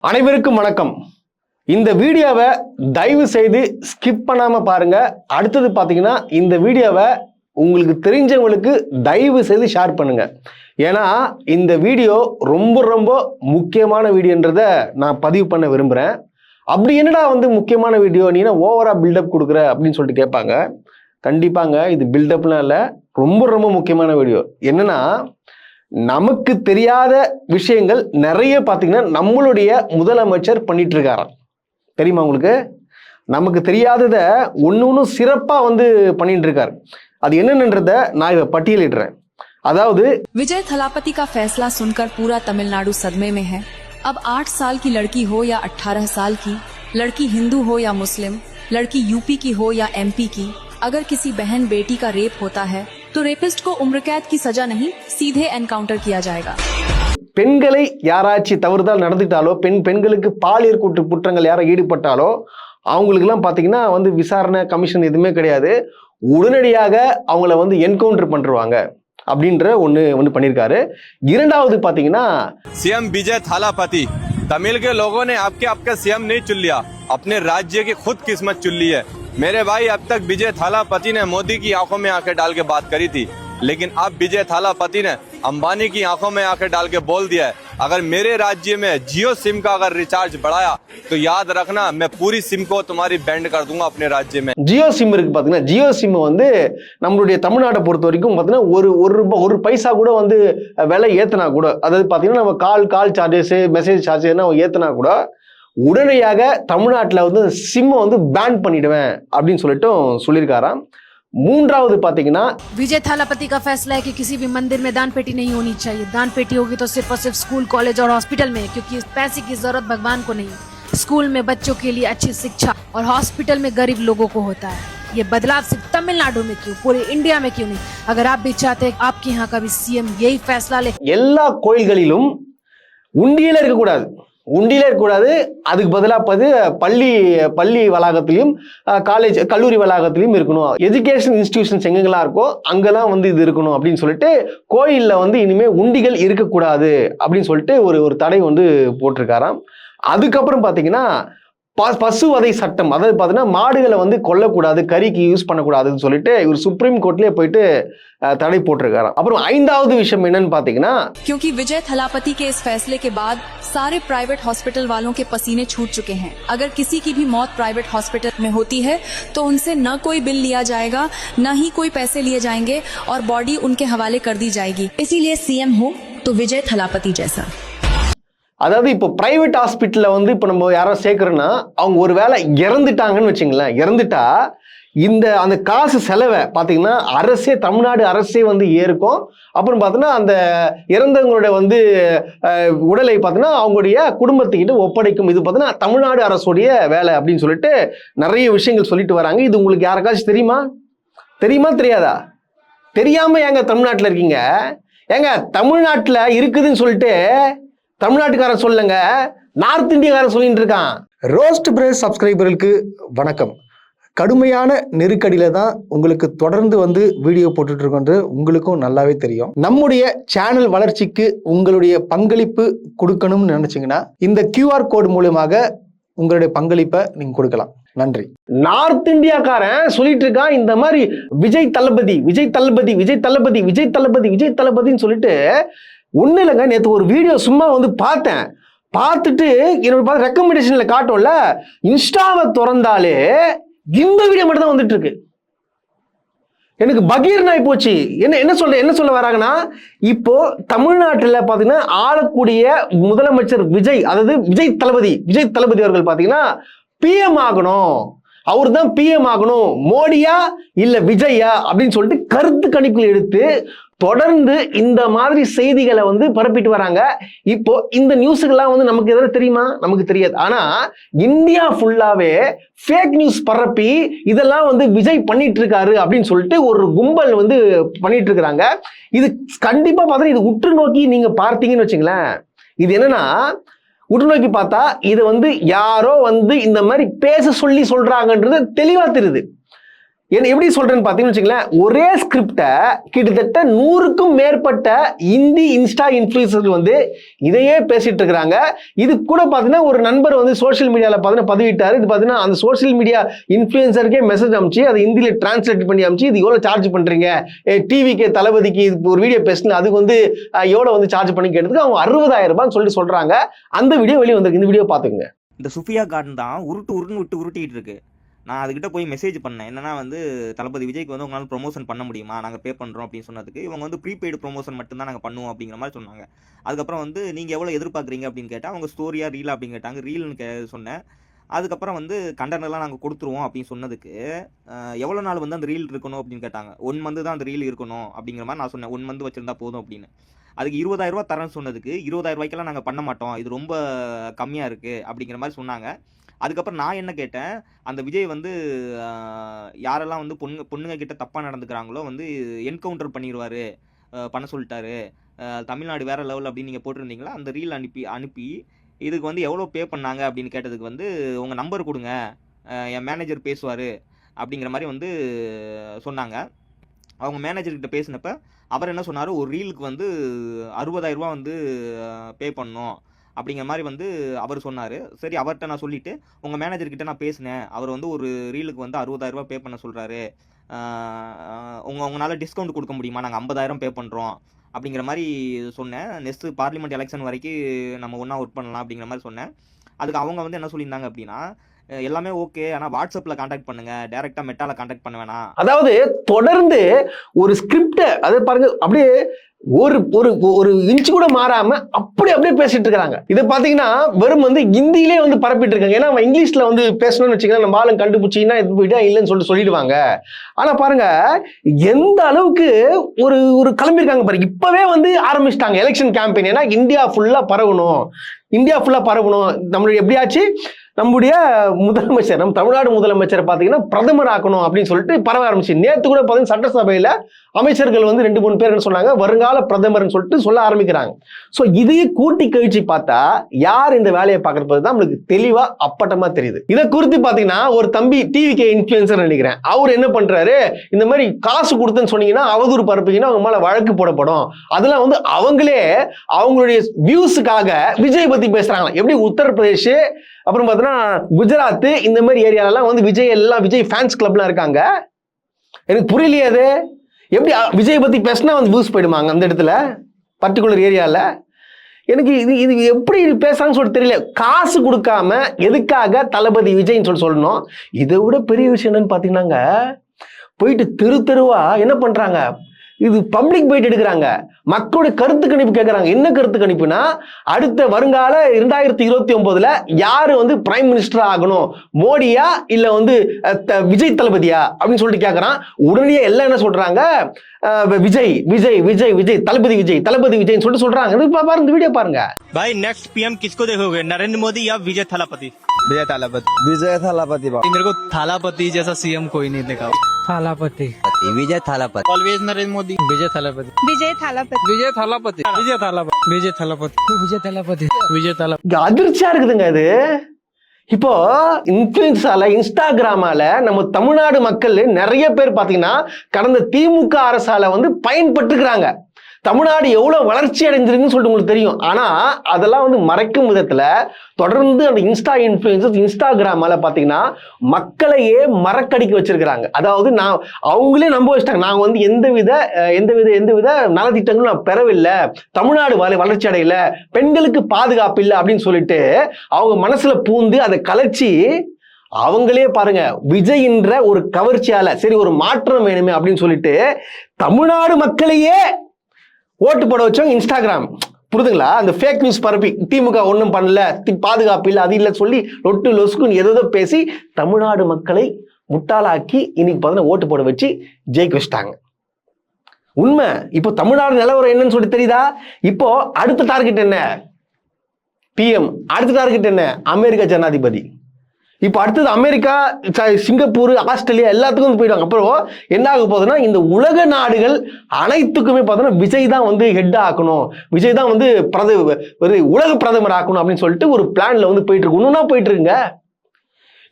அனைவருக்கும் வணக்கம். இந்த வீடியோவை தயவு செய்து ஸ்கிப் பண்ணாம பாருங்க. அடுத்தது பாத்தீங்கன்னா இந்த வீடியோவை உங்களுக்கு தெரிஞ்சவங்களுக்கு தயவு செய்து ஷேர் பண்ணுங்க. ஏன்னா இந்த வீடியோ ரொம்ப ரொம்ப முக்கியமான வீடியோன்றத நான் பதிவு பண்ண விரும்புறேன். அப்படி என்னடா முக்கியமான வீடியோ, நீ ஓவரா பில்டப் கொடுக்குற அப்படின்னு சொல்லிட்டு கேட்பாங்க. கண்டிப்பாங்க இது பில்டப்லாம் இல்லை, ரொம்ப ரொம்ப முக்கியமான வீடியோ. என்னன்னா, நமக்கு தெரியாத விஷயங்கள் நிறைய பார்த்தீங்கன்னா நம்மளுடைய முதலமைச்சர் பண்ணிட்டு இருக்காராம். தெரியுமா உங்களுக்கு? நமக்கு தெரியாததை ஒன்று சிறப்பாக பண்ணிட்டு இருக்காரு. அது என்னன்றத நான் இதை பட்டியலிடுறேன். அதாவது विजय थलापति का फैसला सुनकर पूरा तमिलनाडु सदमे में है। अब 8 साल की लड़की हो या 18 साल की, लड़की हिंदू हो या मुस्लिम, लड़की यूपी की हो या एमपी की, अगर किसी बहन बेटी का रेप होता है तो रेपिस्ट को उम्र कैद की सजा नहीं, सीधे एनकाउंटर किया जाएगा। பெண்களை யாராச்சும் தவறுதல் நடந்துட்டாலோ, பெண்களுக்கு பாலியல் குற்றங்கள் யாரும் ஈடுபட்டாலோ அவங்களுக்குலாம் பார்த்தீங்கன்னா விசாரணை கமிஷன் எதுவுமே கிடையாது, உடனடியாக அவங்கள என்கவுண்டர் பண்ணுவாங்க அப்படின்ற ஒன்று பண்ணியிருக்காரு. இரண்டாவது பார்த்தீங்கன்னா सीएम विजय थालापति, तमिल के लोगों ने आपका सीएम नहीं चुन लिया, अपने राज्य की खुद किस्मत चुन ली है। मेरे भाई, अब तक विजय थालापति ने मोदी की आंखों में आंखें डाल के बात करी थी, लेकिन अब विजय थालापति ने अंबानी की आंखों में आंखें डाल के बोल दिया है, अगर मेरे राज्य में जियो सिम का अगर रिचार्ज बढ़ाया तो याद रखना मैं पूरी सिम को तुम्हारी बैंड कर दूंगा अपने राज्य में। जियो सिम இருக்கு பாத்தீங்கன்னா, ஜியோ சிம் நம்மளுடைய தமிழ்நாட்டை பொறுத்த வரைக்கும் பாத்தீங்கன்னா ஒரு பைசா கூட விலை ஏத்தனா கூட, அதாவது பாத்தீங்கன்னா நம்ம கால் சார்ஜஸ் மெசேஜ் சார்ஜஸ் ஏத்தனா கூட உடனடியாக தமிழ்நாட்டில் சிம்மை பேன் பண்ணிடுவேன் அப்படின்னு சொல்லியிருக்காராம். மூன்றாவது பாத்தீங்கன்னா विजय थालापति का फैसला है कि किसी भी मंदिर में दान पेटी नहीं होनी चाहिए। दान पेटी होगी तो सिर्फ और सिर्फ स्कूल, कॉलेज और हॉस्पिटल में, क्योंकि पैसे की जरूरत भगवान को नहीं, स्कूल में बच्चों के लिए अच्छी शिक्षा और हॉस्पिटल में गरीब लोगों को होता है। ये बदलाव सिर्फ तमिलनाडु में क्यों, पूरे इंडिया में क्यों नहीं? अगर आप भी चाहते हैं आपके यहाँ का भी सीएम यही फैसला ले। எல்லா கோயில்களிலும் உண்டியல இருக்கக்கூடாது, அதுக்கு பதிலாக பள்ளி வளாகத்திலையும் காலேஜ் கல்லூரி வளாகத்திலையும் இருக்கணும். எஜுகேஷன் இன்ஸ்டிடியூஷன்ஸ் எங்கெல்லாம் இருக்கோ அங்கெல்லாம் இது இருக்கணும் அப்படின்னு சொல்லிட்டு கோயிலில் இனிமே உண்டிகள் இருக்கக்கூடாது அப்படின்னு சொல்லிட்டு ஒரு தடை போட்டிருக்காராம். அதுக்கப்புறம் பார்த்தீங்கன்னா பசுவதை சட்டம், அதாவது பார்த்தீங்கன்னா மாடுகளை கொல்லக்கூடாது, கறிக்கு யூஸ் பண்ணக்கூடாதுன்னு சொல்லிட்டு இவர் சுப்ரீம் கோர்ட்லயே போயிட்டு தடை போட்டிருக்காராம். அப்புறம் ஐந்தாவது விஷயம் என்னன்னு பார்த்தீங்கன்னா, क्योंकि विजय थलापति के इस फैसले के बाद सारे प्राइवेट हॉस्पिटल वालों के पसीने छूट चुके हैं। अगर किसी की भी मौत प्राइवेट हॉस्पिटल में होती है तो उनसे न कोई बिल लिया जाएगा, न ही कोई पैसे लिए जाएंगे और बॉडी उनके हवाले कर दी जाएगी। इसीलिए सीएम हो तो विजय थलापति जैसा। அதாவது இப்போ பிரைவேட் ஹாஸ்பிட்டலில் இப்போ நம்ம யாரோ சேர்க்குறோன்னா அவங்க ஒரு வேளை இறந்துட்டாங்கன்னு வச்சுங்களேன், இறந்துட்டா அந்த காசு செலவை பார்த்தீங்கன்னா தமிழ்நாடு அரசே ஏற்கும். அப்புறம் பார்த்தோன்னா அந்த இறந்தவங்களுடைய உடலை பார்த்தீங்கன்னா அவங்களுடைய குடும்பத்துக்கிட்ட ஒப்படைக்கும். இது பார்த்தீங்கன்னா தமிழ்நாடு அரசுடைய வேலை அப்படின்னு சொல்லிட்டு நிறைய விஷயங்கள் சொல்லிட்டு வராங்க. இது உங்களுக்கு யாருக்காச்சும் தெரியுமா தெரியாதா? தெரியாம ஏங்க தமிழ்நாட்டில் இருக்கீங்க? ஏங்க தமிழ்நாட்டில் இருக்குதுன்னு சொல்லிட்டு தமிழ்நாட்டுக்காரன் சொல்லுங்க, நார்த் இந்தியாக்காரன் சொல்லிட்டு இருக்கான். ரோஸ்ட் பிரேஸ் சப்ஸ்கிரைபர்களுக்கு வணக்கம். கடுமையான நெருக்கடியில தான் உங்களுக்கு தொடர்ந்து வீடியோ போட்டுட்டு இருக்கோன்றது உங்களுக்கும் நல்லாவே தெரியும். நம்முடைய சேனல் வளர்ச்சிக்கு உங்களுடைய பங்களிப்பு கொடுக்கணும்னு நினைச்சீங்கன்னா இந்த QR கோட் மூலமாக உங்களுடைய பங்களிப்பை நீங்க கொடுக்கலாம். நன்றி. நார்த் இந்தியாக்காரன் சொல்லிட்டு இருக்கான் இந்த மாதிரி விஜய் தளபதின்னு சொல்லிட்டு. ஒன்றும் இல்லைங்க, நேற்று ஒரு வீடியோ சும்மா பார்த்தேன். பார்த்துட்டு என்னோட ரெக்கமெண்டேஷன்ல காட்டும்ல, இன்ஸ்டாவை திறந்தாலே இந்த வீடியோ மட்டும் தான் வந்துட்டு இருக்கு. எனக்கு பகீர் நாய் போச்சு. என்ன சொல்ல வராங்கன்னா, இப்போ தமிழ்நாட்டில் பார்த்தீங்கன்னா ஆளக்கூடிய முதலமைச்சர் விஜய், அதாவது விஜய் தளபதி அவர்கள் பார்த்தீங்கன்னா PM ஆகணும், அவர் தான் PM ஆகணும், மோடியா இல்ல விஜயா அப்படின்னு சொல்லிட்டு கருத்து கணிப்புகள் எடுத்து தொடர்ந்து இந்த மாதிரி செய்திகளை பரப்பிட்டு வராங்க. இப்போ இந்த நியூஸுக்கெல்லாம் நமக்கு எதாவது தெரியுமா? நமக்கு தெரியாது. ஆனா இந்தியா ஃபுல்லாவே ஃபேக் நியூஸ் பரப்பி இதெல்லாம் விஜய் பண்ணிட்டு இருக்காரு அப்படின்னு சொல்லிட்டு ஒரு கும்பல் பண்ணிட்டு இருக்கிறாங்க. இது கண்டிப்பா பார்த்தா இது உற்று நோக்கி நீங்க பார்த்தீங்கன்னு வச்சுங்களேன், இது என்னன்னா உற்று நோக்கி பார்த்தா இது யாரோ இந்த மாதிரி பேச சொல்றாங்கன்றது தெளிவா தெரியுது. என்ன எப்படி சொல்றேன்னு பார்த்தீங்கன்னு வச்சுங்களேன், ஒரே ஸ்கிரிப்டை கிட்டத்தட்ட 100க்கும் மேற்பட்ட இந்தி இன்ஸ்டா இன்ஃப்ளூயன்சர்கள் வந்து இதையே பேசிட்டு இருக்கிறாங்க. இது கூட பார்த்தீங்கன்னா ஒரு நண்பர் வந்து சோஷியல் மீடியாவில் பார்த்தீங்கன்னா பதிவிட்டாரு. இது பார்த்தீங்கன்னா அந்த சோஷியல் மீடியா இன்ஃப்ளூயன்சருக்கே மெசேஜ் அனுப்பிச்சு அதை ஹிந்தியில் டிரான்ஸ்லேட் பண்ணி அனுப்பிச்சு இது எவ்வளோ சார்ஜ் பண்ணுறீங்க, டிவிக்கு தளபதிக்கு ஒரு வீடியோ பேசுங்க அதுக்கு வந்து எவ்வளோ வந்து சார்ஜ் பண்ணி கேட்டதுக்கு அவங்க 60,000 ரூபான்னு சொல்லிட்டு சொல்றாங்க. அந்த வீடியோ வெளியே வந்திருக்கு. இந்த வீடியோ பார்த்துங்க. இந்த சுஃபியா கார்டன் தான் உருட்டுன்னு விட்டு உருட்டிட்டு இருக்கு. நான் அதுக்கிட்ட போய் மெசேஜ் பண்ணேன், என்னன்னா வந்து தளபதி விஜய்க்கு வந்து உங்களால் ப்ரொமோஷன் பண்ண முடியுமா, நாங்கள் பே பண்ணுறோம் அப்படின்னு சொன்னதுக்கு இவங்க வந்து ப்ரீபெய்டு ப்ரொமோஷன் மட்டும்தான் நாங்கள் பண்ணுவோம் அப்படிங்கிற மாதிரி சொன்னாங்க. அதுக்கப்புறம் வந்து நீங்கள் எவ்வளோ எதிர்பார்க்குறீங்க அப்படின்னு கேட்டால் அவங்க ஸ்டோரியா ரீலா அப்படின்னு கேட்டாங்க. ரீல்னு சொன்னேன். அதுக்கப்புறம் வந்து கண்டென்ட்லாம் நாங்கள் கொடுத்துருவோம் அப்படின்னு சொன்னதுக்கு எவ்வளோ நாள் வந்து அந்த ரீல் இருக்கணும் அப்படின்னு கேட்டாங்க. 1 month தான் அந்த ரீல் இருக்கணும் அப்படிங்கிற மாதிரி நான் சொன்னேன். 1 month வச்சிருந்தா போதும் அப்படின்னு. அதுக்கு 20,000 ரூபா தரேன்னு சொன்னதுக்கு 20,000 ரூபாய்க்கெல்லாம் நாங்கள் பண்ண மாட்டோம், இது ரொம்ப கம்மியாக இருக்குது அப்படிங்கிற மாதிரி சொன்னாங்க. அதுக்கப்புறம் நான் என்ன கேட்டேன், அந்த விஜய் வந்து யாரெல்லாம் வந்து பொண்ணுங்க கிட்ட தப்பாக நடந்துக்கிறாங்களோ வந்து என்கவுண்டர் பண்ணிடுவார் பண்ண சொல்லிட்டாரு, தமிழ்நாடு வேறு லெவல் அப்படின்னு நீங்கள் போட்டிருந்தீங்களா, அந்த ரீல் அனுப்பி இதுக்கு வந்து எவ்வளோ பே பண்ணாங்க அப்படின்னு கேட்டதுக்கு வந்து உங்கள் நம்பர் கொடுங்க, என் மேனேஜர் பேசுவார் அப்படிங்கிற மாதிரி வந்து சொன்னாங்க. அவங்க மேனேஜர்கிட்ட பேசினப்ப அவர் என்ன சொன்னார், ஒரு ரீலுக்கு வந்து 60,000 ரூபா வந்து பே பண்ணணும் அப்படிங்கிற மாதிரி வந்து அவர் சொன்னார். சரி, அவர்கிட்ட நான் சொல்லிவிட்டு உங்கள் மேனேஜர்கிட்ட நான் பேசினேன், அவர் வந்து ஒரு ரீலுக்கு வந்து 60,000 ரூபா பே பண்ண சொல்கிறாரு, உங்களால் டிஸ்கவுண்ட் கொடுக்க முடியுமா, நாங்கள் 50,000 பே பண்ணுறோம் அப்படிங்கிற மாதிரி சொன்னேன். நெக்ஸ்ட்டு பார்லிமெண்ட் எலெக்ஷன் வரைக்கும் நம்ம ஒன்றா ஒர்க் பண்ணலாம் அப்படிங்கிற மாதிரி சொன்னேன். அதுக்கு அவங்க வந்து என்ன சொல்லியிருந்தாங்க அப்படின்னா, எல்லாமே ஓகே, ஆனால் வாட்ஸ்அப்பில் கான்டாக்ட் பண்ணுங்க, டைரெக்டாக மெட்டாவில் கான்டாக்ட் பண்ண வேணாம். அதாவது தொடர்ந்து ஒரு ஸ்கிரிப்டை அதை பாருங்க அப்படியே ஒரு ஒரு ஒரு இன்ச்சு கூட மாறாம அப்படியே பேசிட்டு இருக்காங்க. இதை பாத்தீங்கன்னா வெறும் வந்து ஹிந்தியிலே வந்து பரப்பிட்டு இருக்காங்க. ஏன்னா அவன் இங்கிலீஷ்ல வந்து பேசணும்னு வச்சுக்கலாம், நம்ம ஆளும் கண்டுபிடிச்சிங்கன்னா இது போயிட்டா இல்லைன்னு சொல்லிடுவாங்க. ஆனா பாருங்க எந்த அளவுக்கு ஒரு ஒரு கிளம்பியிருக்காங்க பாருங்க. இப்பவே வந்து ஆரம்பிச்சிட்டாங்க எலெக்ஷன் கேம்பெயின். ஏன்னா இந்தியா ஃபுல்லா பரவணும், நம்மளுடைய எப்படியாச்சு நம்முடைய முதலமைச்சர், நம்ம தமிழ்நாடு முதலமைச்சரை பார்த்தீங்கன்னா பிரதமர் ஆக்கணும் அப்படின்னு சொல்லிட்டு பரவ ஆரம்பிச்சு. நேற்று கூட பார்த்தீங்கன்னா சட்டசபையில் அமைச்சர்கள் வந்து 2-3 பேர் என்ன சொன்னாங்க, வருங்கால பிரதமர்னு சொல்லிட்டு சொல்ல ஆரம்பிக்கிறாங்க. ஸோ இதையே கூட்டி கழிச்சு பார்த்தா யார் இந்த வேலையை பார்க்கறது தான் நம்மளுக்கு தெளிவா அப்பட்டமா தெரியுது. இதை குறித்து பார்த்தீங்கன்னா ஒரு தம்பி டிவிகே இன்ஃப்ளூயன்சர் நினைக்கிறேன், அவர் என்ன பண்றாரு, இந்த மாதிரி காசு கொடுத்துன்னு சொன்னீங்கன்னா அவதூறு பரப்புங்கன்னா அவங்க மேல வழக்கு போடப்படும், அதெல்லாம் வந்து அவங்களே அவங்களுடைய வியூஸுக்காக விஜய் பத்தி பேசுறாங்க. எப்படி உத்தரப்பிரதேஷ் அப்புறம் பார்த்தீங்கன்னா குஜராத் இந்த மாதிரி ஏரியாலலாம் வந்து விஜய் ஃபேன்ஸ் கிளப்லாம் இருக்காங்க. எனக்கு புரியலையே அது எப்படி விஜய் பத்தி பேசினா வந்து வியூஸ் போயிடுமாங்க அந்த இடத்துல பர்டிகுலர் ஏரியாவில். எனக்கு இது எப்படி பேசுறாங்கன்னு சொல்லிட்டு தெரியல. காசு கொடுக்காம எதுக்காக தளபதி விஜய்ன்னு சொல்லணும். இதை விட பெரிய விஷயம் என்னன்னு பார்த்தீங்கன்னாங்க, போயிட்டு தெருவா என்ன பண்றாங்க, இது பப்ளிக் பைட் எடுக்கிறாங்க, மக்களுடைய கருத்து கணிப்பு கேட்கறாங்க. என்ன கருத்து கணிப்புனா, அடுத்த வருங்கால 2029ல யாரு வந்து பிரைம் மினிஸ்டர் ஆகணும், மோடியா இல்ல வந்து விஜய் தளபதியா அப்படின்னு சொல்லிட்டு கேட்கறான். உடனே எல்லாம் என்ன சொல்றாங்க, விஜய் விஜய் விஜய் விஜய் தளபதி விஜய் சொல்லிட்டு சொல்றாங்க. பாருங்க வீடியோ பாருங்க. भाई नेक्स्ट पीएम किसको देखोगे, नरेंद्र मोदी या विजय थालापति? विजय थालापति मेरे को थालापति जैसा सीएम कोई नहीं देखा। थालापति विजय थालापति ऑलवेज नरेंद्र मोदी, विजय थालापति, विजय थालापति, विजय थालापति, विजय थालापति, विजय थालापति, विजय थालापति विजय थालापति। அதிர்ச்சியா இருக்குதுங்க அது. இப்போ இன்ஃப்ளூயன்ஸால இன்ஸ்டாகிராமால நம்ம தமிழ்நாடு மக்கள் நிறைய பேர் பாத்தீங்கன்னா கடந்த திமுக அரசால வந்து பயன்பட்டுக்கிறாங்க. தமிழ்நாடு எவ்வளவு வளர்ச்சி அடைஞ்சிருக்குன்னு சொல்லிட்டு உங்களுக்கு தெரியும். ஆனா அதெல்லாம் வந்து மறைக்கும் விதத்துல தொடர்ந்து அந்த இன்ஸ்டாகிராமால பாத்தீங்கன்னா மக்களையே மறக்கடிக்க வச்சிருக்கிறாங்க. அதாவது அவங்களே நம்ப வச்சிட்டாங்க, நாங்க வந்து எந்தவித நலத்திட்டங்களும் நான் பெறவில்லை, தமிழ்நாடு வளர்ச்சி அடையல, பெண்களுக்கு பாதுகாப்பு இல்லை அப்படின்னு சொல்லிட்டு அவங்க மனசுல பூந்து அதை கலைச்சி அவங்களே பாருங்க விஜய் என்ற ஒரு கவர்ச்சியால சரி ஒரு மாற்றம் வேணுமே அப்படின்னு சொல்லிட்டு தமிழ்நாடு மக்களையே ஓட்டு போட வச்சவங்க இன்ஸ்டாகிராம். புரிதுங்களா? அந்த ஃபேக் நியூஸ் பரப்பி திமுக ஒன்றும் பண்ணல, பாதுகாப்பு இல்லை, அது இல்லை சொல்லி லொட்டு லொசுக்குன்னு ஏதோ பேசி தமிழ்நாடு மக்களை முட்டாளாக்கி இன்னைக்கு பார்த்தீங்கன்னா ஓட்டு போட வச்சு ஜெயிக்க வச்சிட்டாங்க. உண்மை. இப்போ தமிழ்நாடு நிலவரம் என்னன்னு சொல்லி தெரியுதா? இப்போ அடுத்த டார்கெட் என்ன? பிஎம். அடுத்த டார்கெட் என்ன? அமெரிக்கா ஜனாதிபதி. இப்போ அடுத்தது அமெரிக்கா, சிங்கப்பூர், ஆஸ்திரேலியா எல்லாத்துக்கும் போயிடுவாங்க. அப்புறம் என்ன ஆக போகுதுன்னா இந்த உலக நாடுகள் அனைத்துக்குமே பார்த்தோன்னா விஜய் தான் வந்து ஹெட் ஆக்கணும், விஜய் தான் வந்து உலக பிரதமர் ஆக்கணும் அப்படின்னு சொல்லிட்டு ஒரு பிளான்ல வந்து போயிட்டு இருக்கு. ஒன்றுனா போயிட்டு இருக்குங்க.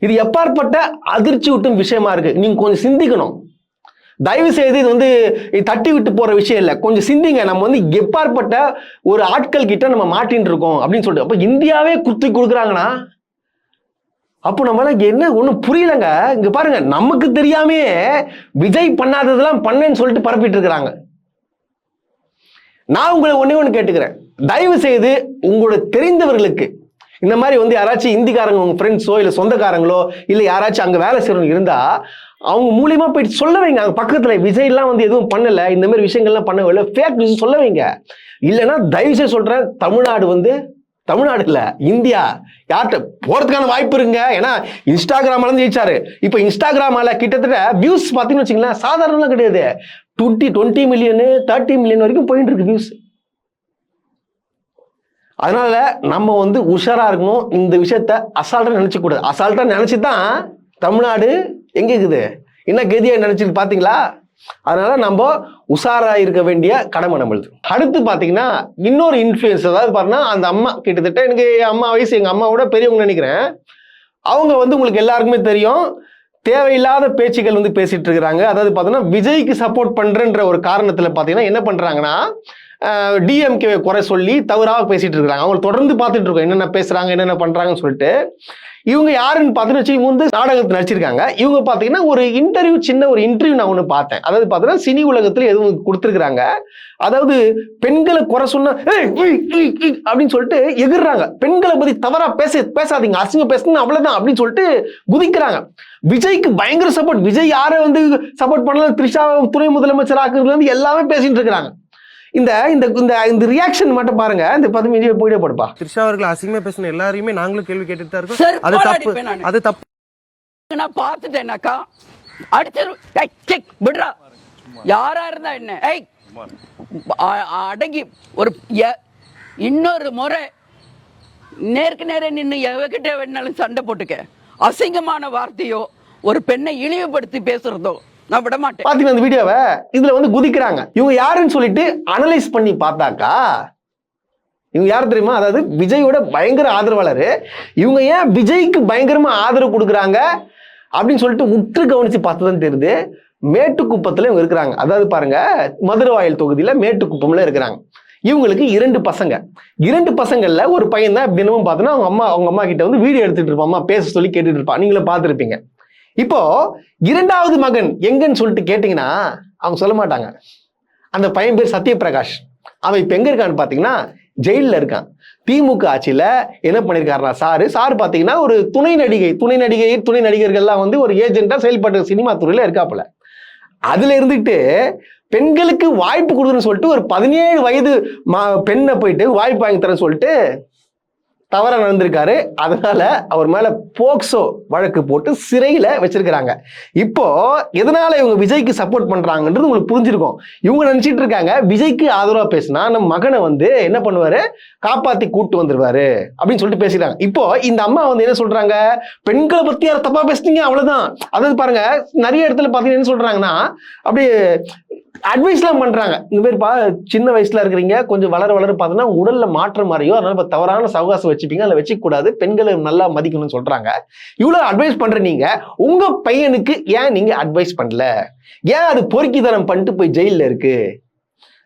இது எப்பாற்பட்ட அதிர்ச்சி ஊட்டும் விஷயமா இருக்கு. நீங்க கொஞ்சம் சிந்திக்கணும். தயவு செய்து இது வந்து தட்டி விட்டு போற விஷயம் இல்லை. கொஞ்சம் சிந்திங்க. நம்ம வந்து எப்பாற்பட்ட ஒரு ஆட்கள் கிட்ட நம்ம மாட்டின்னு இருக்கோம் அப்படின்னு சொல்லிட்டு. அப்ப இந்தியாவே குத்தி கொடுக்குறாங்கன்னா அப்போ நம்மளால என்ன ஒன்றும் புரியலங்க. இங்க பாருங்க, நமக்கு தெரியாமே விஜய் பண்ணாததெல்லாம் பண்ணேன்னு சொல்லிட்டு பரப்பிட்டு இருக்கிறாங்க. நான் உங்களை ஒண்ணு கேட்டுக்கிறேன், தயவு செய்து உங்களோட தெரிந்தவர்களுக்கு இந்த மாதிரி வந்து யாராச்சும் இந்திக்காரங்க உங்க ஃப்ரெண்ட்ஸோ இல்லை சொந்தக்காரங்களோ இல்லை யாராச்சும் அங்கே வேலை செய்யறவங்க இருந்தா அவங்க மூலியமா போயிட்டு சொல்ல வைங்க. அங்கே பக்கத்தில் விஜய்லாம் வந்து எதுவும் பண்ணலை, இந்த மாதிரி விஷயங்கள்லாம் பண்ணவில்லை, ஃபேக் நியூஸ் சொல்ல வைங்க. இல்லைன்னா தயவு செய்து சொல்றேன், தமிழ்நாடு வந்து தமிழ்நாடு இல்ல இந்தியா யார்கிட்ட போறதுக்கான வாய்ப்பு இருக்குங்க. ஏன்னா இன்ஸ்டாகிராம்ல இருந்து ஜெயிச்சாரு. இப்போ இன்ஸ்டாகிராமால கிட்டத்தட்ட வியூஸ் பார்த்தீங்கன்னு வச்சுங்களேன், சாதாரணலாம் கிடையாது. 20 மில்லியன் 30 மில்லியன் வரைக்கும் போயிட்டு இருக்கு வியூஸ். அதனால நம்ம வந்து உஷாரா இருக்கணும். இந்த விஷயத்த அசால்ட்டா நினைச்ச கூடாது. அசால்ட்டா நினைச்சுதான் தமிழ்நாடு எங்க இருக்குது, என்ன கதியா நினைச்சிருக்கு பாத்தீங்களா? அதனால நம்ம உஷாரா இருக்க வேண்டிய கடமை நம்மளுது. அடுத்து பாத்தீங்கன்னா இன்னொரு இன்ஃபுளுன்ஸ், அதாவது பாருன்னா அந்த அம்மா கிட்டத்தட்ட எனக்கு அம்மா வயசு, எங்க அம்மாவோட பெரியவங்க நினைக்கிறேன். அவங்க வந்து உங்களுக்கு எல்லாருக்குமே தெரியும், தேவையில்லாத பேச்சுக்கள் வந்து பேசிட்டு இருக்கிறாங்க. அதாவது பார்த்தீங்கன்னா விஜய்க்கு சப்போர்ட் பண்றேன்ற ஒரு காரணத்துல பாத்தீங்கன்னா என்ன பண்றாங்கன்னா டிஎம்கே குறை சொல்லி தவறாக பேசிட்டு இருக்காங்க. அவங்க தொடர்ந்து பார்த்துட்டு இருக்கோம் என்னென்ன பேசுறாங்க என்னென்ன பண்றாங்கன்னு சொல்லிட்டு. இவங்க யாருன்னு பார்த்தீங்கன்னா இவங்க வந்து நாடகத்தை நடிச்சிருக்காங்க. இவங்க பார்த்தீங்கன்னா ஒரு இன்டர்வியூ, சின்ன ஒரு இன்டர்வியூ நான் ஒன்று பார்த்தேன். அதாவது பார்த்தீங்கன்னா சினி உலகத்தில் எதுவும் கொடுத்துருக்குறாங்க. அதாவது பெண்களை குறை சொன்ன அப்படின்னு சொல்லிட்டு எகிர்றாங்க. பெண்களை பத்தி தவறா பேசாதீங்க, அசிங்க பேசுங்க அவ்வளவுதான் அப்படின்னு சொல்லிட்டு குதிக்கிறாங்க. விஜய்க்கு பயங்கர சப்போர்ட். விஜய் யாரை வந்து சப்போர்ட் பண்ணலாம், த்ரிஷா துணை முதலமைச்சர் ஆக்குறதுல இருந்து எல்லாமே பேசிட்டு இருக்கிறாங்க. இந்த இந்த இந்த ரியாக்ஷன் மட்டும் பாருங்க. இந்த 10 மினிட் போயிட்டே போடுப்பா. த்ரிஷா அவர்கள் அசிங்கமா பேசின எல்லாரையுமே நாங்களும் கேள்வி கேட்டுட்டு தான் இருக்கோம். அது தப்பு, அது தப்பு. நான் பார்த்துட்டேனாக்கா அடிச்சு விடுறா, யாரா இருந்தா என்ன, அடங்கி ஒரு இன்னொரு முறை நேருக்கு நேர நின்று எவகிட்ட வேணாலும் சண்டை போட்டுக்க. அசிங்கமான வார்த்தையோ ஒரு பெண்ணை இழிவுபடுத்தி பேசுறதோ நான் விட மாட்டேன். பாத்தீங்கன்னா இந்த வீடியோவை இதுல வந்து குதிக்கிறாங்க. இவங்க யாருன்னு சொல்லிட்டு அனலைஸ் பண்ணி பார்த்தாக்கா இவங்க யாரு தெரியுமா? அதாவது விஜயோட பயங்கர ஆதரவாளர். இவங்க ஏன் விஜய்க்கு பயங்கரமா ஆதரவு கொடுக்குறாங்க அப்படின்னு சொல்லிட்டு உற்று கவனிச்சு பார்த்ததுன்னு தெரியுது. மேட்டுக்குப்பத்துல இவங்க இருக்கிறாங்க. அதாவது பாருங்க, மதுரவாயல் தொகுதியில மேட்டுக்குப்பம்ல இருக்கிறாங்க. இவங்களுக்கு 2 பசங்க. 2 பசங்கள்ல ஒரு பையன் தான் தினமும் பார்த்தோன்னா அவங்க அம்மா கிட்ட வந்து வீடியோ எடுத்துட்டு இருப்பான், அம்மா பேச சொல்லி கேட்டுட்டு இருப்பான். நீங்களும் பார்த்துருப்பீங்க. இப்போ 2வது மகன் எங்கன்னு சொல்லிட்டு கேட்டீங்கன்னா அவங்க சொல்ல மாட்டாங்க. அந்த பையன் பேர் சத்யபிரகாஷ். அவன் இப்ப எங்க இருக்கான்னு பாத்தீங்கன்னா ஜெயில இருக்கான். திமுக ஆட்சியில என்ன பண்ணிருக்காருன்னா சாரு பாத்தீங்கன்னா ஒரு துணை நடிகர்கள்லாம் வந்து ஒரு ஏஜென்டா செயல்பட்டு சினிமா துறையில இருக்காப்புல. அதுல இருந்துட்டு பெண்களுக்கு வாய்ப்பு கொடுக்குன்னு சொல்லிட்டு ஒரு 17 வயது பெண்ணை போயிட்டு வாய்ப்பு வாங்கி தரேன்னு சொல்லிட்டு தவறா நடந்திருக்காரு. அதனால அவர் மேல போக்சோ வழக்கு போட்டு சிறையில வச்சிருக்கிறாங்க. இப்போ எதனால இவங்க விஜய்க்கு சப்போர்ட் பண்றாங்கன்றது உங்களுக்கு புரிஞ்சிருக்கும். இவங்க நினைச்சிட்டு இருக்காங்க விஜய்க்கு ஆதரவா பேசினா நம்ம மகனை வந்து என்ன பண்ணுவாரு, காப்பாத்தி கூட்டு வந்துருவாரு அப்படின்னு சொல்லிட்டு பேசிட்டாங்க. இப்போ இந்த அம்மா வந்து என்ன சொல்றாங்க, பெண்களை பத்தி யாரும் தப்பா பேசுனீங்க அவ்வளவுதான். அதாவது பாருங்க, நிறைய இடத்துல பாத்தீங்கன்னா என்ன சொல்றாங்கன்னா அப்படியே அட்வைஸ்லாம் பண்றாங்க. இந்த பேர் சின்ன வயசுல இருக்கிறீங்க, கொஞ்சம் வளர பார்த்தீங்கன்னா உடல்ல மாற்றம் மாறியோ, அதனால தவறான சவகாசம் வச்சுப்பீங்க, அதில் வச்சுக்க கூடாது, பெண்களை நல்லா மதிக்கணும்னு சொல்றாங்க. இவ்வளவு அட்வைஸ் பண்ற நீங்க உங்க பையனுக்கு ஏன் நீங்க அட்வைஸ் பண்ணல? ஏன் அது பொறுக்கித்தனம் பண்ணிட்டு போய் ஜெயில இருக்கு?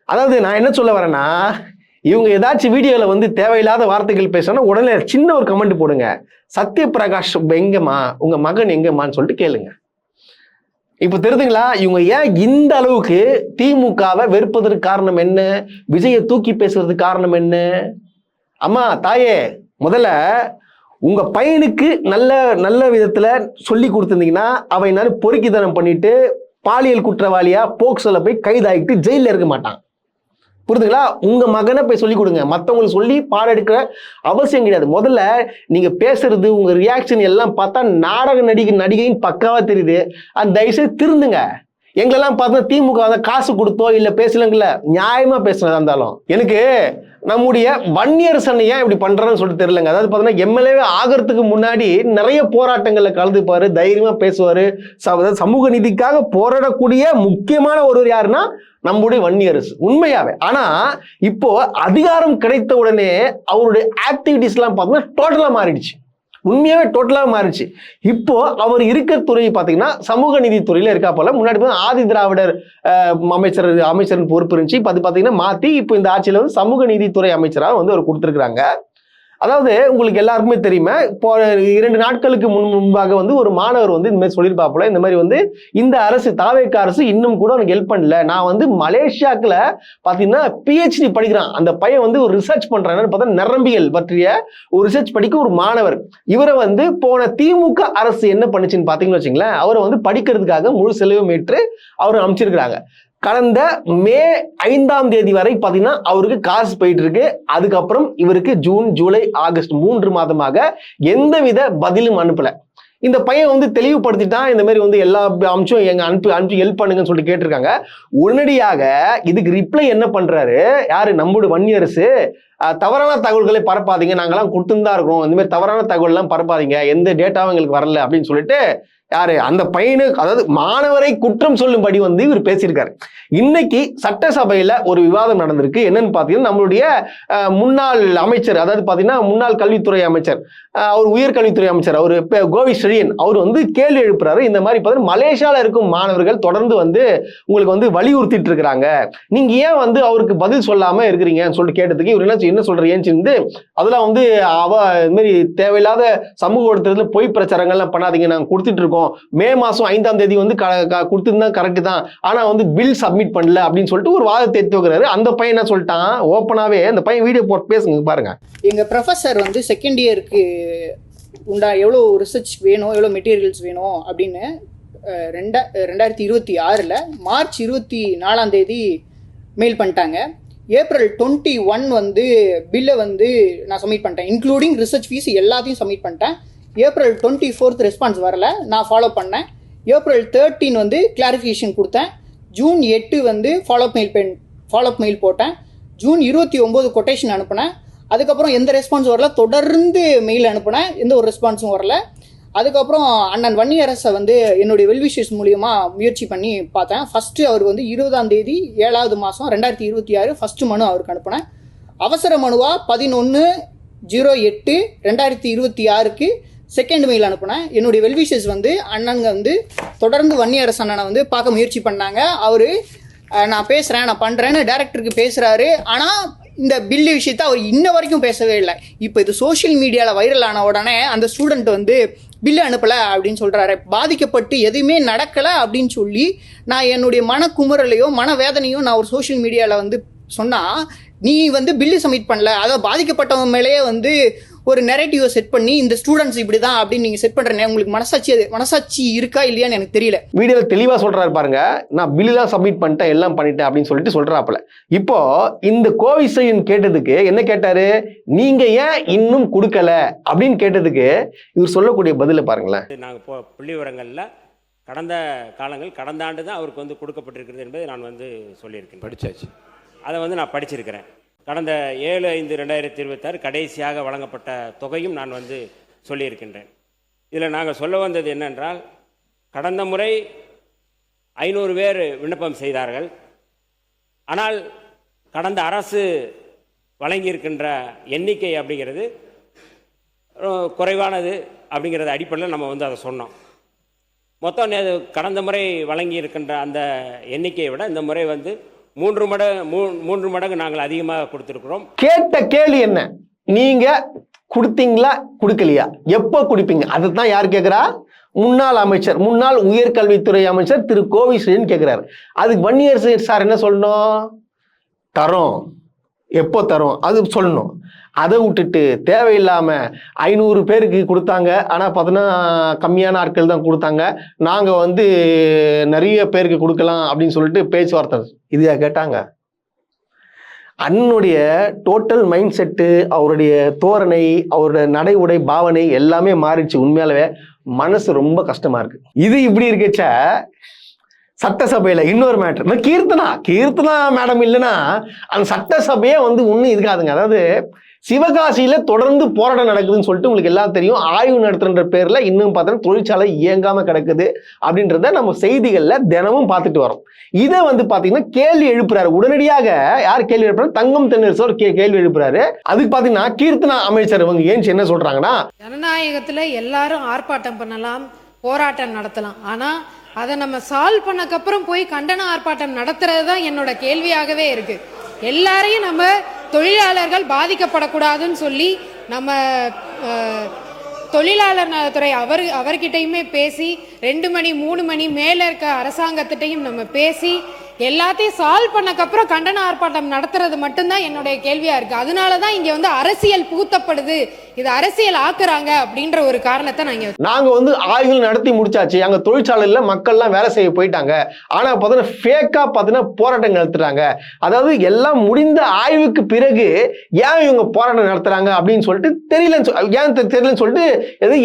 அதாவது நான் என்ன சொல்ல வரேன்னா, இவங்க ஏதாச்சும் வீடியோல வந்து தேவையில்லாத வார்த்தைகள் பேசணும், உடனே சின்ன ஒரு கமெண்ட் போடுங்க, சத்யபிரகாஷ் எங்கம்மா, உங்க மகன் எங்கம்மான்னு சொல்லிட்டு கேளுங்க. இப்ப தெரியுதுங்களா இவங்க ஏன் இந்த அளவுக்கு திமுகவை வெறுப்பதற்கு காரணம் என்ன, விஜயை தூக்கி பேசுறதுக்கு காரணம் என்ன? அம்மா தாயே, முதல்ல உங்க பையனுக்கு நல்ல விதத்துல சொல்லி கொடுத்திருந்தீங்கன்னா அவன் என்ன பொறுக்கித்தனம் பண்ணிட்டு பாலியல் குற்றவாளியா போக்சோல போய் கைதாகிட்டு ஜெயில இருக்க மாட்டான். புரியுதுங்களா? உங்க மகனை போய் சொல்லி கொடுங்க. மற்றவங்களுக்கு சொல்லி பாடம் எடுக்கிற அவசியம் கிடையாது. முதல்ல நீங்க பேசுறது, உங்க ரியாக்ஷன் எல்லாம் பார்த்தா நாடக நடிகைன்னு பக்காவா தெரியுது. அந்த தயவுசெய்து திருந்துங்க. எங்களெல்லாம் பார்த்தா திமுக காசு கொடுத்தோ இல்ல பேசலங்கல்ல, நியாயமா பேசுனதா இருந்தாலும் எனக்கு நம்முடைய வன்னியரசன் ஏன் இப்படி பண்றான்னு சொல்லிட்டு தெரியலங்க. அதாவது பார்த்தீங்கன்னா எம்எல்ஏ ஆகிறதுக்கு முன்னாடி நிறைய போராட்டங்கள்ல கலந்துப்பாரு, தைரியமா பேசுவாரு, சமூக நீதிக்காக போராடக்கூடிய முக்கியமான ஒருவர் யாருன்னா நம்முடைய வன்னியரசு, உண்மையாவே. ஆனா இப்போ அதிகாரம் கிடைத்த உடனே அவருடைய ஆக்டிவிட்டிஸ் எல்லாம் பார்த்தீங்கன்னா டோட்டலா மாறிடுச்சு. உண்மையாவே டோட்டலாக மாறிச்சு. இப்போ அவர் இருக்க துறை பார்த்தீங்கன்னா சமூக நீதித்துறையில இருக்கா போல. முன்னாடி ஆதி திராவிடர் அமைச்சரின் பொறுப்பு இருந்துச்சு. இப்போ அது பார்த்தீங்கன்னா மாற்றி இப்போ இந்த ஆட்சியில் வந்து சமூக நீதித்துறை அமைச்சராக வந்து அவர் கொடுத்துருக்குறாங்க. அதாவது உங்களுக்கு எல்லாருக்குமே தெரியுமா, இப்போ 2 நாட்களுக்கு முன்பாக வந்து ஒரு மாணவர் வந்து இந்த மாதிரி சொல்லியிருப்பாப்புல, இந்த மாதிரி வந்து இந்த அரசு தாவேக அரசு இன்னும் கூட எனக்கு ஹெல்ப் பண்ணல. நான் வந்து மலேசியாக்குல பார்த்தீங்கன்னா PhD படிக்கிறான். அந்த பையன் வந்து ஒரு ரிசர்ச் பண்றான். பார்த்தா நரம்பியல் பற்றிய ஒரு ரிசர்ச் படிக்க ஒரு மாணவர். இவரை வந்து போன திமுக அரசு என்ன பண்ணுச்சுன்னு பார்த்தீங்கன்னு வச்சுங்களேன், அவரை வந்து படிக்கிறதுக்காக முழு செலவும் ஏற்று அவர் அமைச்சிருக்கிறாங்க. கடந்த மே 5ஆம் தேதி வரை பார்த்தீங்கன்னா அவருக்கு காசு போயிட்டு இருக்கு. அதுக்கப்புறம் இவருக்கு ஜூன், ஜூலை, ஆகஸ்ட் 3 மாதமாக எந்தவித பதிலும் அனுப்பல. இந்த பையன் வந்து தெளிவுபடுத்திட்டான், இந்த மாதிரி வந்து எல்லா அம்சம் எங்க அனுப்பி ஹெல்ப் பண்ணுங்கன்னு சொல்லிட்டு கேட்டிருக்காங்க. உடனடியாக இதுக்கு ரிப்ளை என்ன பண்றாரு, யாரு நம்மளோட வன்னியரசு, தவறான தகவல்களை பரப்பாதீங்க, நாங்கெல்லாம் கொடுத்துதான் இருக்கிறோம், இந்த மாதிரி தவறான தகவல் எல்லாம் பரப்பாதீங்க, எந்த டேட்டாவும் எங்களுக்கு வரல அப்படின்னு சொல்லிட்டு யாரு அந்த பையனுக்கு, அதாவது மாணவரை குற்றம் சொல்லும்படி வந்து இவர் பேசியிருக்காரு. இன்னைக்கு சட்டசபையில ஒரு விவாதம் நடந்திருக்கு. என்னன்னு பாத்தீங்கன்னா நம்மளுடைய முன்னாள் அமைச்சர், அதாவது பாத்தீங்கன்னா முன்னாள் கல்வித்துறை அமைச்சர், அவர் உயர்கல்வித்துறை அமைச்சர், அவர் கோவி செழியன், அவர் வந்து கேள்வி எழுப்புறாரு. இந்த மாதிரி பார்த்தீங்கன்னா மலேசியால இருக்கும் மாணவர்கள் தொடர்ந்து வந்து உங்களுக்கு வந்து வலியுறுத்திட்டு இருக்கிறாங்க, நீங்க ஏன் வந்து அவருக்கு பதில் சொல்லாம இருக்கிறீங்கன்னு சொல்லிட்டு கேட்டதுக்கு இவர் என்ன சொல்றீங்கன்னு, அதெல்லாம் வந்து இந்த மாதிரி தேவையில்லாத சமூக ஊடகத்துல பொய் பிரச்சாரங்கள்லாம் பண்ணாதீங்க, நாங்க கொடுத்துட்டு இருக்கோம், மே மாசம் 5ஆம் தேதி வந்து கொடுத்துருந்தா கரெக்ட் தான், ஆனா வந்து பில் சப்மிட் பண்ணல அப்படின்னு சொல்லிட்டு ஒரு வாதத்தை எடுத்து வைக்கிறாரு. அந்த பையன் என்ன சொல்லிட்டான், ஓப்பனாவே அந்த பையன் வீடியோ போட்டு பேசுங்க பாருங்க. எங்க ப்ரொஃபஸர் வந்து செகண்ட் இயருக்கு எவ்வளோ ரிசர்ச் வேணும், எவ்வளோ மெட்டீரியல்ஸ் வேணும் அப்படின்னு 2026 மார்ச் 24ஆம் தேதி மெயில் பண்ணிட்டாங்க. ஏப்ரல் 21 வந்து பில்லை வந்து நான் சப்மிட் பண்ணிட்டேன், இன்க்ளூடிங் ரிசர்ச் ஃபீஸ் எல்லாத்தையும் சப்மிட் பண்ணிட்டேன். ஏப்ரல் 24 ரெஸ்பான்ஸ் வரல, நான் ஃபாலோ பண்ணேன். ஏப்ரல் 13 வந்து கிளாரிஃபிகேஷன் கொடுத்தேன். ஜூன் 8 வந்து ஃபாலோஅப் மெயில் போட்டேன். ஜூன் 29 கொட்டேஷன் அனுப்பினேன். அதுக்கப்புறம் எந்த ரெஸ்பான்ஸும் வரல. தொடர்ந்து மெயில் அனுப்பினேன், எந்த ஒரு ரெஸ்பான்ஸும் வரல. அதுக்கப்புறம் அண்ணன் வன்னியரசை வந்து என்னுடைய வெல்விஷஸ் மூலியமாக முயற்சி பண்ணி பார்த்தேன். ஃபஸ்ட்டு அவர் வந்து 20ஆம் தேதி 7வது மாதம் 2026 ஃபஸ்ட்டு மனு அவருக்கு அனுப்பினேன். அவசர மனுவாக 11/08/2026 செகண்ட் மெயில் அனுப்புனேன். என்னுடைய வெல்விஷஸ் வந்து அண்ணனுங்க வந்து தொடர்ந்து வன்னியரசு அண்ணனை வந்து பார்க்க முயற்சி பண்ணாங்க. அவர் நான் பேசுகிறேன், நான் பண்ணுறேன்னு டைரக்டருக்கு பேசுகிறாரு. ஆனால் இந்த பில்லு விஷயத்த அவர் இன்ன வரைக்கும் பேசவே இல்லை. இப்போ இது சோஷியல் மீடியாவில் வைரல் ஆன உடனே அந்த ஸ்டூடெண்ட் வந்து பில்லு அனுப்பலை அப்படின்னு சொல்கிறாரு. பாதிக்கப்பட்டு எதுவுமே நடக்கலை அப்படின்னு சொல்லி நான் என்னுடைய மனக்குமுறலையோ மனவேதனையோ நான் ஒரு சோஷியல் மீடியாவில் வந்து சொன்னால், நீ வந்து பில்லு சப்மிட் பண்ணல, அதை பாதிக்கப்பட்டவங்க மேலேயே வந்து ஒரு நெரேட்டிவை செட் பண்ணி இந்த ஸ்டூடெண்ட்ஸ் இப்படி தான் அப்படின்னு நீங்கள் செட் பண்ணுறேன், உங்களுக்கு மனசாட்சி இருக்கா இல்லையான்னு எனக்கு தெரியல. வீடியோவில் தெளிவாக சொல்கிறாரு பாருங்க, நான் பில்லுலாம் சப்மிட் பண்ணிட்டேன், எல்லாம் பண்ணிட்டேன் அப்படின்னு சொல்லிட்டு சொல்கிறாப்புல. இப்போ இந்த கோவிசையன் கேட்டதுக்கு என்ன கேட்டாரு, நீங்கள் ஏன் இன்னும் கொடுக்கல அப்படின்னு கேட்டதுக்கு இவர் சொல்லக்கூடிய பதிலை பாருங்களேன். நாங்கள் புள்ளி விவரங்களில் கடந்த ஆண்டு தான் அவருக்கு வந்து கொடுக்கப்பட்டிருக்கிறது என்பதை நான் வந்து சொல்லியிருக்கேன், படித்தாச்சு. அதை வந்து நான் படிச்சிருக்கிறேன். கடந்த 7/5/2026 கடைசியாக வழங்கப்பட்ட தொகையும் நான் வந்து சொல்லியிருக்கின்றேன். இதில் நாங்கள் சொல்ல வந்தது என்னென்றால், கடந்த முறை 500 பேர் விண்ணப்பம் செய்தார்கள். ஆனால் கடந்த அரசு வழங்கியிருக்கின்ற எண்ணிக்கை அப்படிங்கிறது குறைவானது அப்படிங்கிறது அடிப்படையில் நம்ம வந்து அதை சொன்னோம். மொத்தம் கடந்த முறை வழங்கியிருக்கின்ற அந்த எண்ணிக்கையை விட இந்த முறை வந்து 3 மடங்கு நாங்கள் அதிகமாக கொடுத்துருக்கிறோம். கேட்ட கேள்வி என்ன, நீங்க கொடுத்தீங்களா கொடுக்கலையா, எப்போ கொடுப்பீங்க? அதுதான் யார் கேட்கிறா, முன்னாள் அமைச்சர், முன்னாள் உயர்கல்வித்துறை அமைச்சர் திரு கோவி செழியன் கேட்கிறார். அதுக்கு வன்னியரசு சார் என்ன சொல்லணும், தரோம், எப்போ தரோம் அது சொல்லணும். அதை விட்டுட்டு தேவையில்லாம 500 பேருக்கு கொடுத்தாங்க, ஆனால் பார்த்தோன்னா கம்மியான ஆட்கள் தான் கொடுத்தாங்க, நாங்கள் வந்து நிறைய பேருக்கு கொடுக்கலாம் அப்படின்னு சொல்லிட்டு பேச்சுவார்த்தை இதையா கேட்டாங்க? அண்ணனுடைய டோட்டல் மைண்ட் செட்டு, அவருடைய தோரணை, அவருடைய நடை உடை பாவனை எல்லாமே மாறிடுச்சு. உண்மையாலவே மனசு ரொம்ப கஷ்டமா இருக்கு. இது இப்படி இருக்கச்ச சட்டசபையில இன்னொரு மேட்டர், கீர்த்தனா மேடம் இல்லைன்னா அந்த சட்டசபையே வந்து ஒன்றும் இருக்காதுங்க. அதாவது சிவகாசியில தொடர்ந்து போராட்டம் நடக்குதுன்னு சொல்லிட்டு உங்களுக்கு எல்லாம் தெரியும். ஆய்வு நடத்துற பேர்ல இன்னும் பார்த்தா தொழிற்சாலை இயங்காம கிடக்குது அப்படின்றத நம்ம செய்திகள்ல தினமும் பார்த்துட்டு வரோம். இதை வந்து பாத்தீங்கன்னா கேள்வி எழுப்புறாரு உடனடியாக. யார் கேள்வி எழுப்புறாரு? தங்கம் தென்னரசு கேள்வி எழுப்புறாரு. அதுக்கு பாத்தீங்கன்னா கீர்த்தனா அமைச்சர் இவங்க ஏன் என்ன சொல்றாங்கன்னா, ஜனநாயகத்துல எல்லாரும் ஆர்ப்பாட்டம் பண்ணலாம், போராட்டம் நடத்தலாம். ஆனா அதை நம்ம சால்வ் பண்ணக்கப்புறம் போய் கண்டன ஆர்ப்பாட்டம் நடத்துறது தான் என்னோட கேள்வியாகவே இருக்கு. எல்லாரையும் நம்ம தொழிலாளர்கள் பாதிக்கப்படக்கூடாதுன்னு சொல்லி நம்ம தொழிலாளர் நலத்துறை அவர்கிட்டையுமே பேசி 2 மணி 3 மணி மேல இருக்க அரசாங்கத்திட்டையும் நம்ம பேசி எல்லாத்தையும் சால்வ் பண்ணக்கப்புறம் கண்டன ஆர்ப்பாட்டம் நடத்துறது மட்டும்தான் என்னுடைய கேள்வியா இருக்கு. அதனாலதான் இங்க வந்து அரசியல் பூத்தப்படுது, இது அரசியல் ஆக்குறாங்க அப்படின்ற ஒரு காரணத்தை நாங்க வந்து ஆய்வுகள் நடத்தி முடிச்சாச்சு. அங்க தொழிற்சாலையில மக்கள்லாம் வேலை செய்ய போயிட்டாங்க. ஆனா பாத்தீங்கன்னா ஃபேக்கா பாத்தீங்கன்னா போராட்டம் நடத்துறாங்க. அதாவது எல்லாம் முடிந்த ஆய்வுக்கு பிறகு ஏன் இவங்க போராட்டம் நடத்துறாங்க அப்படின்னு சொல்லிட்டு தெரியலன்னு சொல்லிட்டு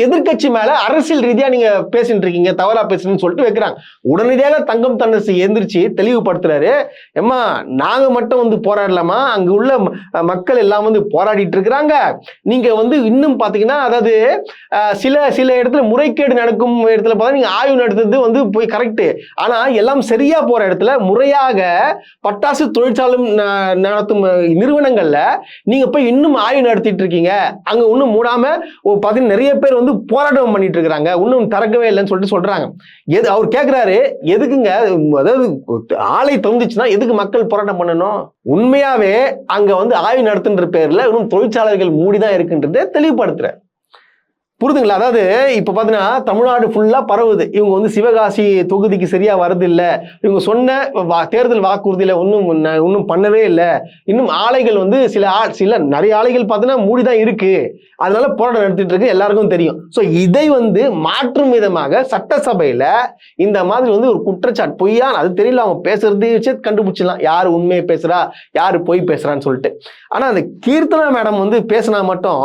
எதிர்கட்சி மேல அரசியல் ரீதியா நீங்க பேசிட்டு இருக்கீங்க, தவறா பேசுறீங்கன்னு சொல்லிட்டு வைக்கிறாங்க. உடனடியாக தங்கம் தென்னரசு எந்திரிச்சு தெளிவுபடுத்துறாரு. ஏமா நாங்க மட்டும் வந்து போராடலாமா, அங்க உள்ள மக்கள் எல்லாம் வந்து போராடிட்டு இருக்கிறாங்க. நீங்க வந்து இன்னும் பாத்தீங்கன்னா அதாவது சில இடத்துல முறைகேடு நடக்கும் இடத்துல பார்த்தா நீங்க ஆய்வு நடத்துறது வந்து போய் கரெக்ட். ஆனா எல்லாம் சரியா போற இடத்துல முறையாக பட்டாசு தொழிற்சாலை நடத்தும் நிறுவனங்கள்ல நீங்க போய் இன்னும் ஆய்வு நடத்திட்டு இருக்கீங்க. அங்க இன்னும் மூடாம பாத்தீங்கன்னா நிறைய பேர் வந்து போராட்டம் பண்ணிட்டு இருக்காங்க, இன்னும் திறக்கவே இல்லைன்னு சொல்லிட்டு சொல்றாங்க. அவர் கேட்கிறாரு, எதுக்குங்க அதாவது ஆலை தந்துச்சுன்னா எதுக்கு மக்கள் போராட்டம் பண்ணணும்? உண்மையாவே அங்க வந்து ஆய்வு நடத்துன்ற பேர்ல இன்னும் தொழிற்சாலைகள் மூடிதான் இருக்குன்றதை தெளிவுபடுத்துற. புரிதுங்களா? அதாவது இப்ப பாத்தீங்கன்னா தமிழ்நாடு ஃபுல்லா பரவுது. இவங்க வந்து சிவகாசி தொகுதிக்கு சரியா வரது இல்ல, இவங்க சொன்ன தேர்தல் வாக்குறுதியில ஒன்னும் பண்ணவே இல்லை, இன்னும் ஆலைகள் வந்து சில நிறைய ஆலைகள் பாத்தீங்கன்னா மூடிதான் இருக்கு, அதனால போராட்டம் நடத்திட்டு இருக்கு, எல்லாருக்கும் தெரியும். சோ இதை வந்து மாற்றும் விதமாக சட்டசபையில இந்த மாதிரி வந்து ஒரு குற்றச்சாட்டு பொய்யா, அது தெரியல, அவங்க பேசுறதே வச்சு கண்டுபிடிச்சிடலாம் யாரு உண்மையை பேசுறா யாரு பொய் பேசுறான்னு சொல்லிட்டு. ஆனா அந்த கீர்த்தனா மேடம் வந்து பேசினா மட்டும்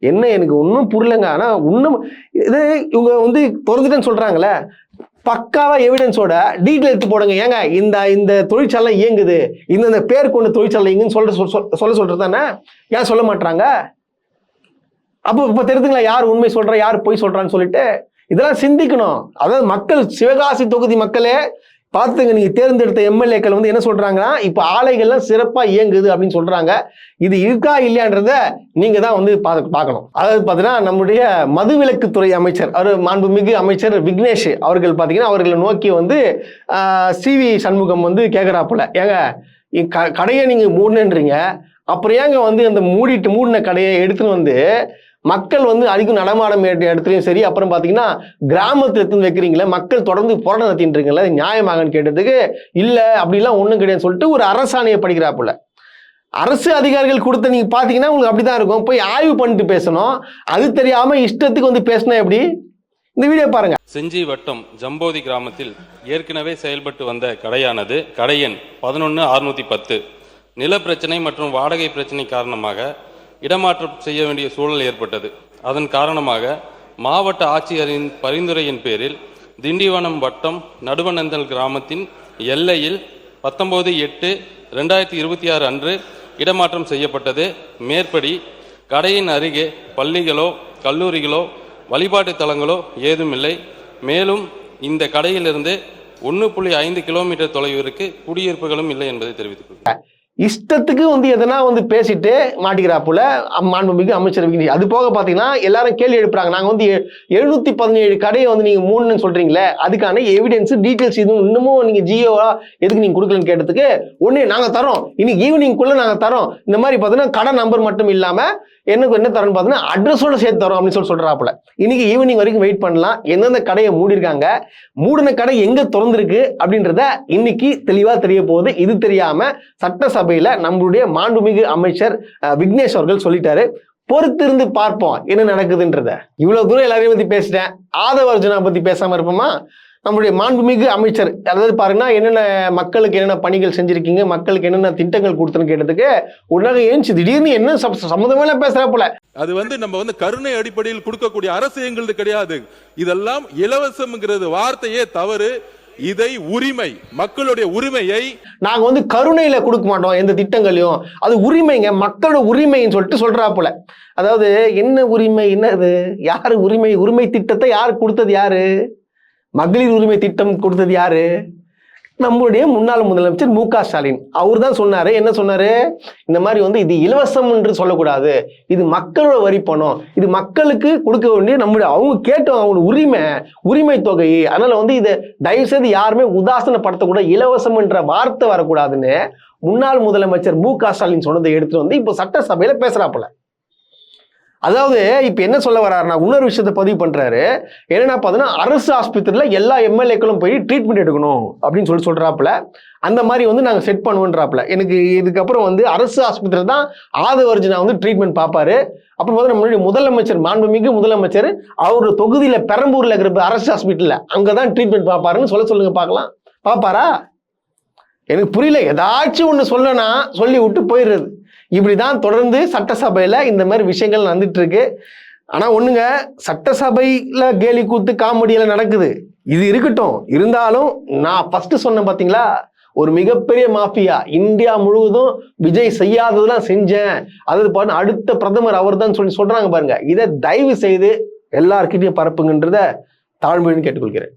என்ன எனக்கு ஒன்றும் புரியலங்க. ஆனா இன்னும் இது இவங்க வந்து திறந்துட்டேன்னு சொல்றாங்களே, பக்காவா எவிடன்ஸோட டீட்டெயில் எடுத்து போடுங்க. ஏங்க இந்த தொழிற்சாலை இயங்குது, இந்த பேர் கொண்ட தொழிற்சாலை இயங்குன்னு சொல்றதானே, ஏன் சொல்ல மாட்டாங்க? அப்போ இப்ப தெரிஞ்சுங்களா யார் உண்மை சொல்றா யார் பொய் சொல்றான்னு சொல்லிட்டு. இதெல்லாம் சிந்திக்கணும். அதாவது மக்கள், சிவகாசி தொகுதி மக்களே பார்த்துங்க, நீங்க தேர்ந்தெடுத்த எம்எல்ஏக்கள் வந்து என்ன சொல்றாங்கன்னா இப்ப ஆலைகள்லாம் சிறப்பா இயங்குது அப்படின்னு சொல்றாங்க. இது இருக்கா இல்லையான்றத நீங்க தான் வந்து பார்க்கணும். அதாவது பாத்தீங்கன்னா நம்முடைய மதுவிலக்குத்துறை அமைச்சர், அவர் மாண்புமிகு அமைச்சர் விக்னேஷ் அவர்கள் பாத்தீங்கன்னா அவர்களை நோக்கி வந்து சிவி சண்முகம் வந்து கேட்கிறாப்புல, ஏங்க கடையை நீங்க மூடணுன்றீங்க, அப்புறம் ஏங்க வந்து அந்த மூடின கடையை எடுத்துன்னு வந்து மக்கள் வந்து அதிகம் நடமாடம் இடத்துலையும் சரி, அப்புறம் பாத்தீங்கன்னா கிராமத்துல எடுத்து வைக்கிறீங்களா, மக்கள் தொடர்ந்து போராட்டம் நடத்திட்டு இருக்கீங்களா, நியாயமாகன்னு கேட்டதுக்கு இல்ல அப்படிலாம் ஒண்ணும் கிடையாதுன்னு சொல்லிட்டு ஒரு அரசாணையை படிக்கிறாப்புல. அரசு அதிகாரிகள் கொடுத்த நீங்க பாத்தீங்கன்னா உங்களுக்கு அப்படிதான் இருக்கும். போய் ஆய்வு பண்ணிட்டு பேசணும். அது தெரியாம இஷ்டத்துக்கு வந்து பேசினா எப்படி? இந்த வீடியோ பாருங்க. செஞ்சி வட்டம் ஜம்போதி கிராமத்தில் ஏற்கனவே செயல்பட்டு வந்த கடையானது கடை எண் 11,610 நில பிரச்சனை மற்றும் வாடகை பிரச்சனை காரணமாக இடமாற்றம் செய்ய வேண்டிய சூழல் ஏற்பட்டது. அதன் காரணமாக மாவட்ட ஆட்சியரின் பரிந்துரையின் பேரில் திண்டிவனம் வட்டம் நடுவனந்தல் கிராமத்தின் எல்லையில் 19/8/2026 அன்று இடமாற்றம் செய்யப்பட்டது. மேற்படி கடையின் அருகே பள்ளிகளோ கல்லூரிகளோ வழிபாட்டு தலங்களோ ஏதுமில்லை. மேலும் இந்த கடையிலிருந்து 1.5 கிலோமீட்டர் தொலைவிற்கு குடியிருப்புகளும் இல்லை என்பதை தெரிவித்துக் கொள்கிறேன். இஷ்டத்துக்கு வந்து எதனா வந்து பேசிட்டு மாட்டிக்கிறாப்புல மாண்புமிகு அமைச்சர் விக்னேஷ். அது போக பாத்தீங்கன்னா எல்லாரும் கேள்வி எழுப்புறாங்க, நாங்க வந்து 717 கடையை வந்து நீங்க மூணுன்னு சொல்றீங்களே, அதுக்கான எவிடன்ஸ் டீடைல்ஸ் இன்னமும் நீங்க ஜியோவா எதுக்கு நீங்க கொடுக்கலன்னு கேட்டதுக்கு ஒண்ணு நாங்க தரோம், இன்னைக்கு ஈவினிங்குள்ள நாங்க தரோம், இந்த மாதிரி பாத்தீங்கன்னா கடை நம்பர் மட்டும் இல்லாம என்ன தரோம்னு பாத்தீங்கன்னா அட்ரஸோட சேர்த்து தரோம் அப்படின்னு சொல்றாப்புல. இன்னைக்கு ஈவினிங் வரைக்கும் வெயிட் பண்ணலாம். எந்தெந்த கடையை மூடிருக்காங்க, மூடின கடை எங்க திறந்திருக்கு அப்படின்றத இன்னைக்கு தெளிவா தெரிய போகுது. இது தெரியாம சட்டசபையில நம்மளுடைய மாண்புமிகு அமைச்சர் விக்னேஷ் அவர்கள் சொல்லிட்டாரு. பொறுத்திருந்து பார்ப்போம் என்ன நடக்குதுன்றத. இவ்வளவு தூரம் எல்லாரையும் பத்தி பேசிட்டேன், ஆதவ அர்ஜுனா பத்தி பேசாம இருப்போமா? நம்முடைய மாண்புமிகு அமைச்சர் அதாவது பாருங்கன்னா என்னென்ன மக்களுக்கு என்னென்ன பணிகள் செஞ்சிருக்கீங்க, மக்களுக்கு என்னென்ன திட்டங்கள் கொடுத்துன்னு கேட்டதுக்கு உடனே ஏஞ்சி திடீர்னு என்ன சம்மந்தமே பேசுறா போல. அது வந்து நம்ம வந்து கருணை அடிப்படையில் கொடுக்கக்கூடிய அரசு எங்களுது கிடையாது. இதெல்லாம் இலவசம்ங்கிறது வார்த்தையே தவறு. இதை உரிமை, மக்களுடைய உரிமையை நாங்க வந்து கருணையில கொடுக்க மாட்டோம் எந்த திட்டங்களையும், அது உரிமைங்க, மக்களோட உரிமைன்னு சொல்லிட்டு சொல்றாப்புல. அதாவது என்ன உரிமை, என்னது, யாரு உரிமை? உரிமை திட்டத்தை யாரு கொடுத்தது? யாரு? மகளிர் உரிமை திட்டம் கொடுத்தது யாரு? நம்மளுடைய முன்னாள் முதலமைச்சர் மு.க. ஸ்டாலின். அவர் தான் சொன்னாரு. என்ன சொன்னாரு? இந்த மாதிரி வந்து இது இலவசம் என்று சொல்லக்கூடாது, இது மக்களோட வரி பணம், இது மக்களுக்கு கொடுக்க வேண்டிய நம்மளுடைய, அவங்க கேட்டோம் அவங்களோட உரிமை தொகை, அதனால வந்து இதை தயவு செய்து யாருமே உதாசனப்படுத்தக்கூடாது, இலவசம் என்ற வார்த்தை வரக்கூடாதுன்னு முன்னாள் முதலமைச்சர் மு.க. ஸ்டாலின் சொன்னதை எடுத்துட்டு வந்து இப்போ சட்டசபையில பேசுறாப்புல. அதாவது இப்ப என்ன சொல்ல வர்றாருன்னா, இன்னொரு விஷயத்தை பதிவு பண்றாரு. என்னன்னா பார்த்தீங்கன்னா, அரசு ஆஸ்பத்திரியில எல்லா எம்எல்ஏக்களும் போய் ட்ரீட்மெண்ட் எடுக்கணும் அப்படின்னு சொல்றாப்புல. அந்த மாதிரி வந்து நாங்க செட் பண்ணுவோன்றாப்புல. எனக்கு இதுக்கப்புறம் வந்து அரசு ஆஸ்பத்திரியில் தான் ஆதவர்ஜுனா வந்து ட்ரீட்மெண்ட் பார்ப்பாரு. அப்புறம் வந்து நம்மளுடைய முதலமைச்சர், மாண்புமிகு முதலமைச்சர், அவரோட தொகுதியில பெரம்பூர்ல இருக்கிற அரசு ஹாஸ்பிட்டல்ல அங்கதான் ட்ரீட்மெண்ட் பார்ப்பாருன்னு சொல்லுங்க பார்க்கலாம். பார்ப்பாரா? எனக்கு புரியல. ஏதாச்சும் ஒண்ணு சொல்லனா சொல்லி விட்டு போயிடுறது. இப்படிதான் தொடர்ந்து சட்டசபையில இந்த மாதிரி விஷயங்கள் நடந்துட்டு இருக்கு. ஆனா ஒண்ணுங்க, சட்டசபையில கேலி கூத்து காமெடியெல்லாம் நடக்குது, இது இருக்கட்டும். இருந்தாலும் நான் ஃபர்ஸ்ட் சொன்னேன் பாத்தீங்களா, ஒரு மிகப்பெரிய மாஃபியா இந்தியா முழுவதும் விஜய் செய்யாததெல்லாம் செஞ்சேன், அது பாருங்க அடுத்த பிரதமர் அவர் தான் சொல்றாங்க பாருங்க. இதை தயவு செய்து எல்லார்கிட்டையும் பரப்புங்கன்றத தாழ்மையுடன் கேட்டுக்கொள்கிறேன்.